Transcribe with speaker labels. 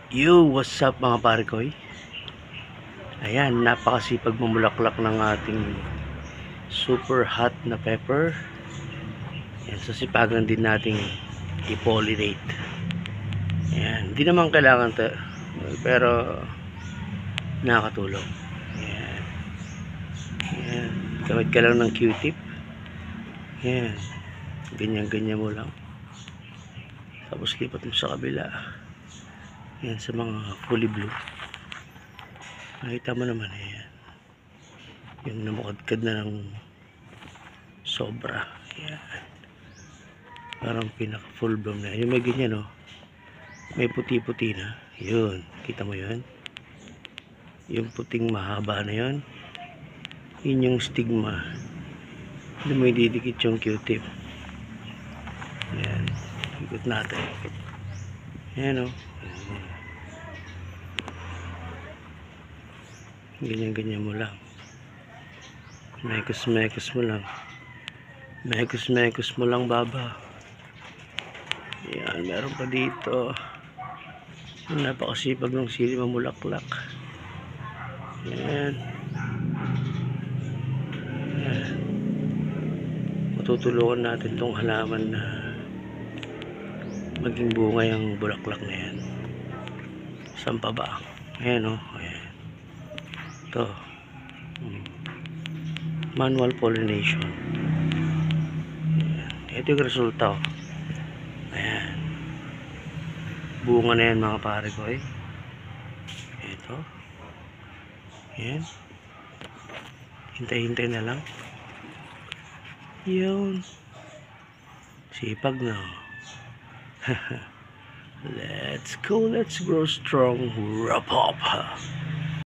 Speaker 1: Yo, what's up mga parikoy? Ayan, napakasipag mamulaklak ng ating super hot na pepper. Ayan, so sipagan din nating i-pollinate. Ayan, hindi naman kailangan pero nakakatulong. Ayan, ayan, gamit ka lang ng Q-tip. Ayan, ganyan-ganyan mo lang. Tapos lipat mo sa kabila. Ayan, sa mga fully blue. Nakita mo naman, ayan. Yung namukadkad na ng sobra. Ayan. Parang pinaka full bloom na. Yung may ganyan, oh. May puti-puti na. Yun. Kita mo yun? Yung puting mahaba na yun. Yun yung stigma. Doon may didikit yung Q-tip. Ayan. Ikot natin. Ayan, oh. Ganyan-ganyan mo lang. Mekos-mekos mo lang. Mekos-mekos mo lang, baba. Ayan, meron pa dito. Napakasipag ng sili mamulaklak. Ayan. Ayan. Matutulungan natin tong halaman na maging bunga yung bulaklak na yan. Saan pa ba? Ayan, oh. Ayan. Ito. Manual pollination. Ayan. Ito yung resulta, oh. Ayan. Bunga na yan mga pare ko, eh. Ito. Ayan. Hintay-hintay na lang. Yun. Sipag na. Let's go. Let's grow strong. Wrap up.